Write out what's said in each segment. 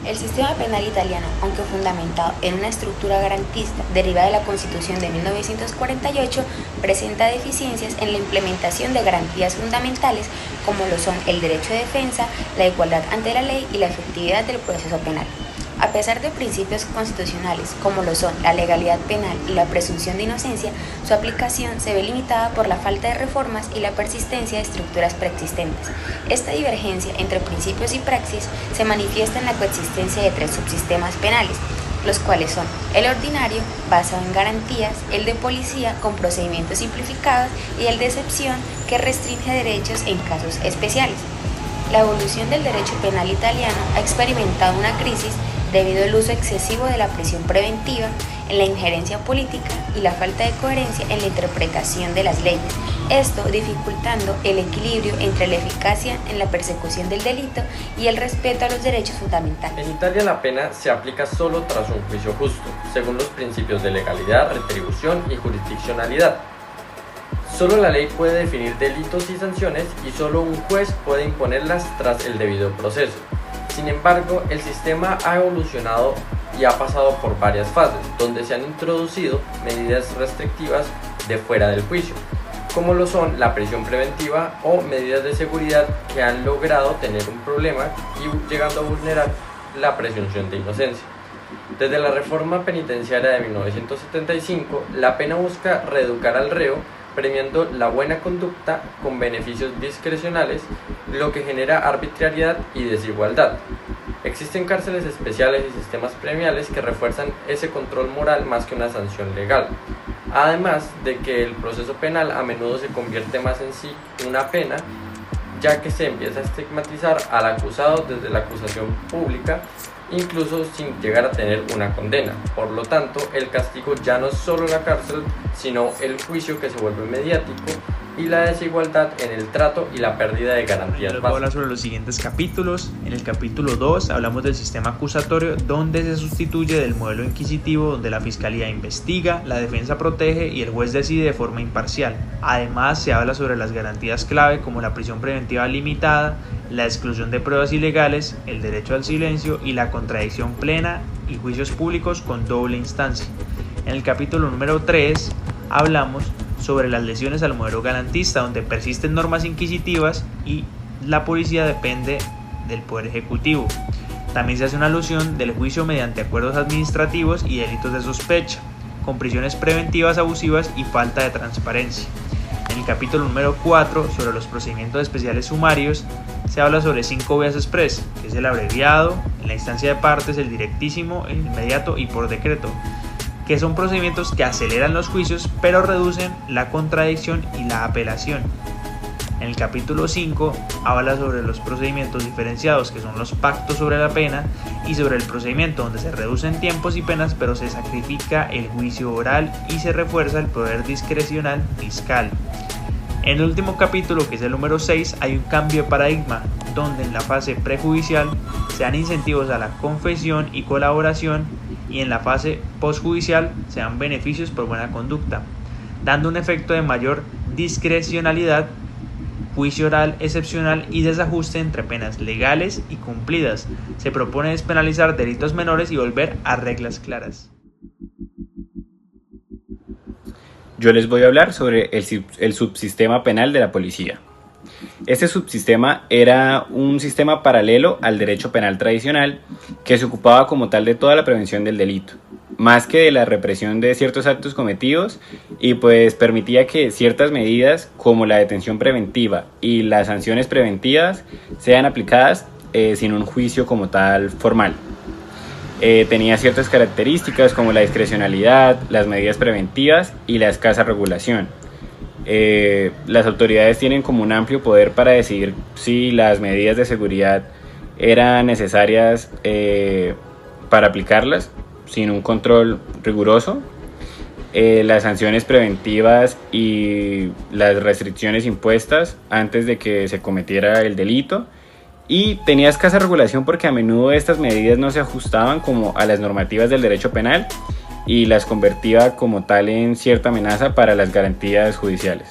El sistema penal italiano, aunque fundamentado en una estructura garantista derivada de la Constitución de 1948, presenta deficiencias en la implementación de garantías fundamentales como lo son el derecho de defensa, la igualdad ante la ley y la efectividad del proceso penal. A pesar de principios constitucionales como lo son la legalidad penal y la presunción de inocencia, su aplicación se ve limitada por la falta de reformas y la persistencia de estructuras preexistentes. Esta divergencia entre principios y praxis se manifiesta en la coexistencia de tres subsistemas penales, los cuales son el ordinario, basado en garantías, el de policía, con procedimientos simplificados, y el de excepción, que restringe derechos en casos especiales. La evolución del derecho penal italiano ha experimentado una crisis debido al uso excesivo de la prisión preventiva, en la injerencia política y la falta de coherencia en la interpretación de las leyes, esto dificultando el equilibrio entre la eficacia en la persecución del delito y el respeto a los derechos fundamentales. En Italia la pena se aplica solo tras un juicio justo, según los principios de legalidad, retribución y jurisdiccionalidad. Solo la ley puede definir delitos y sanciones y solo un juez puede imponerlas tras el debido proceso. Sin embargo, el sistema ha evolucionado y ha pasado por varias fases, donde se han introducido medidas restrictivas de fuera del juicio, como lo son la prisión preventiva o medidas de seguridad que han logrado tener un problema y llegando a vulnerar la presunción de inocencia. Desde la reforma penitenciaria de 1975, la pena busca reeducar al reo, premiando la buena conducta con beneficios discrecionales, lo que genera arbitrariedad y desigualdad. Existen cárceles especiales y sistemas premiales que refuerzan ese control moral más que una sanción legal. Además de que el proceso penal a menudo se convierte más en sí una pena, ya que se empieza a estigmatizar al acusado desde la acusación pública, incluso sin llegar a tener una condena. Por lo tanto, el castigo ya no es solo la cárcel, sino el juicio que se vuelve mediático y la desigualdad en el trato y la pérdida de garantías básicas. Voy a hablar sobre los siguientes capítulos. En el capítulo 2 hablamos del sistema acusatorio, donde se sustituye del modelo inquisitivo, donde la fiscalía investiga, la defensa protege y el juez decide de forma imparcial. Además, se habla sobre las garantías clave como la prisión preventiva limitada, la exclusión de pruebas ilegales, el derecho al silencio y la contradicción plena y juicios públicos con doble instancia. En el capítulo número 3 hablamos sobre las lesiones al modelo garantista, donde persisten normas inquisitivas y la policía depende del Poder Ejecutivo. También se hace una alusión del juicio mediante acuerdos administrativos y delitos de sospecha, con prisiones preventivas abusivas y falta de transparencia. En el capítulo número 4, sobre los procedimientos especiales sumarios, se habla sobre 5 vías express, que es el abreviado, en la instancia de partes, el directísimo, el inmediato y por decreto, que son procedimientos que aceleran los juicios pero reducen la contradicción y la apelación. En el capítulo 5 habla sobre los procedimientos diferenciados, que son los pactos sobre la pena, y sobre el procedimiento donde se reducen tiempos y penas pero se sacrifica el juicio oral y se refuerza el poder discrecional fiscal. En el último capítulo, que es el número 6, hay un cambio de paradigma, donde en la fase prejudicial se dan incentivos a la confesión y colaboración, y en la fase postjudicial se dan beneficios por buena conducta, dando un efecto de mayor discrecionalidad, juicio oral excepcional y desajuste entre penas legales y cumplidas. Se propone despenalizar delitos menores y volver a reglas claras. Yo les voy a hablar sobre el subsistema penal de la policía. Este subsistema era un sistema paralelo al derecho penal tradicional que se ocupaba como tal de toda la prevención del delito, más que de la represión de ciertos actos cometidos, y pues permitía que ciertas medidas como la detención preventiva y las sanciones preventivas sean aplicadas sin un juicio como tal formal. Tenía ciertas características como la discrecionalidad, las medidas preventivas y la escasa regulación. Las autoridades tienen como un amplio poder para decidir si las medidas de seguridad eran necesarias para aplicarlas sin un control riguroso. Las sanciones preventivas y las restricciones impuestas antes de que se cometiera el delito, y tenía escasa regulación porque a menudo estas medidas no se ajustaban como a las normativas del derecho penal y las convertía como tal en cierta amenaza para las garantías judiciales.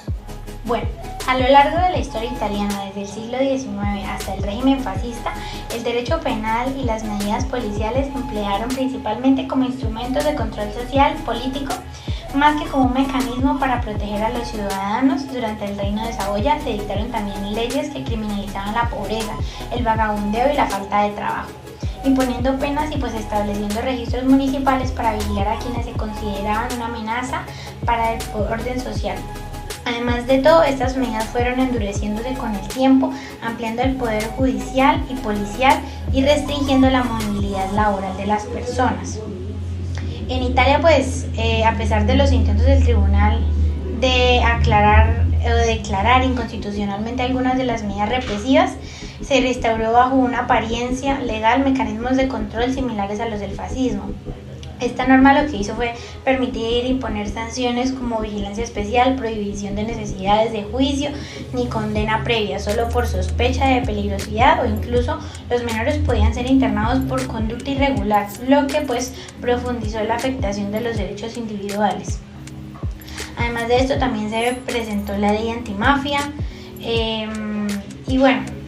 Bueno, A lo largo de la historia italiana, desde el siglo XIX hasta el régimen fascista, el derecho penal y las medidas policiales se emplearon principalmente como instrumentos de control social, político, más que como un mecanismo para proteger a los ciudadanos. Durante el Reino de Saboya se dictaron también leyes que criminalizaban la pobreza, el vagabundeo y la falta de trabajo, imponiendo penas y estableciendo registros municipales para vigilar a quienes se consideraban una amenaza para el orden social. Además de todo, estas medidas fueron endureciéndose con el tiempo, ampliando el poder judicial y policial y restringiendo la movilidad laboral de las personas. En Italia, a pesar de los intentos del tribunal de aclarar o declarar inconstitucionalmente algunas de las medidas represivas, se restauró bajo una apariencia legal mecanismos de control similares a los del fascismo. Esta norma lo que hizo fue permitir imponer sanciones como vigilancia especial, prohibición de necesidades de juicio ni condena previa, solo por sospecha de peligrosidad, o incluso los menores podían ser internados por conducta irregular, lo que profundizó la afectación de los derechos individuales. Además de esto, también se presentó la ley antimafia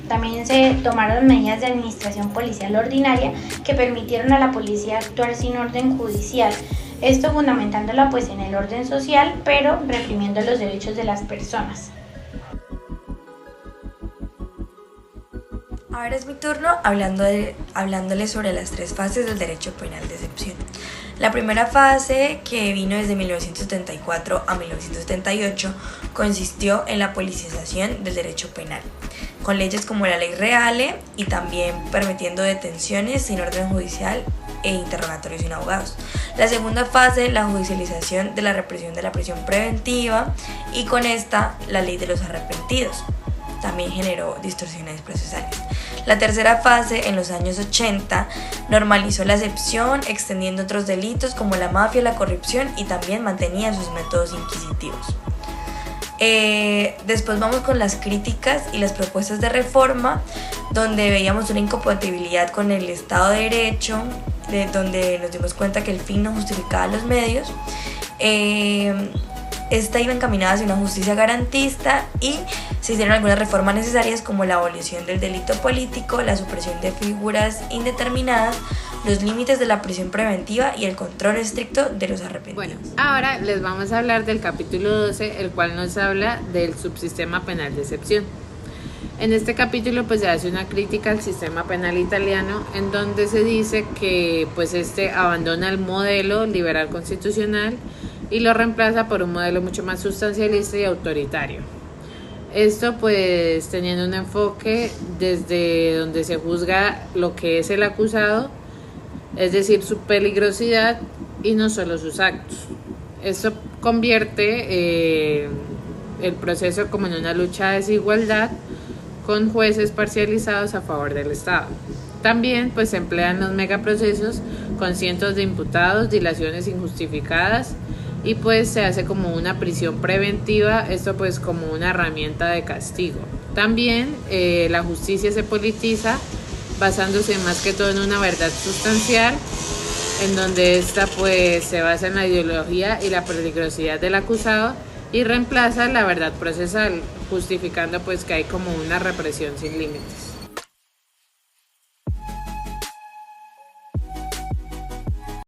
también se tomaron medidas de administración policial ordinaria que permitieron a la policía actuar sin orden judicial, esto fundamentándola en el orden social, pero reprimiendo los derechos de las personas. Ahora es mi turno hablándoles sobre las 3 fases del derecho penal de excepción. La primera fase, que vino desde 1974 a 1978, consistió en la politización del derecho penal, con leyes como la Ley Reale y también permitiendo detenciones sin orden judicial e interrogatorios sin abogados. La segunda fase, la judicialización de la represión de la prisión preventiva, y con esta la ley de los arrepentidos. También generó distorsiones procesales. La tercera fase, en los años 80, normalizó la excepción, extendiendo otros delitos como la mafia, la corrupción, y también mantenía sus métodos inquisitivos. Después vamos con las críticas y las propuestas de reforma, donde veíamos una incompatibilidad con el Estado de Derecho, donde nos dimos cuenta que el fin no justificaba los medios. Esta iba encaminada hacia una justicia garantista y se hicieron algunas reformas necesarias como la abolición del delito político, la supresión de figuras indeterminadas, los límites de la prisión preventiva y el control estricto de los arrepentidos. Bueno, ahora les vamos a hablar del capítulo 12, el cual nos habla del subsistema penal de excepción. En este capítulo se hace una crítica al sistema penal italiano, en donde se dice que este abandona el modelo liberal constitucional y lo reemplaza por un modelo mucho más sustancialista y autoritario. Esto teniendo un enfoque desde donde se juzga lo que es el acusado, es decir, su peligrosidad y no solo sus actos. Esto convierte el proceso como en una lucha de desigualdad con jueces parcializados a favor del Estado. También se emplean los megaprocesos con cientos de imputados, dilaciones injustificadas, y se hace como una prisión preventiva, esto como una herramienta de castigo. También la justicia se politiza, basándose más que todo en una verdad sustancial, en donde esta se basa en la ideología y la peligrosidad del acusado y reemplaza la verdad procesal, justificando que hay como una represión sin límites.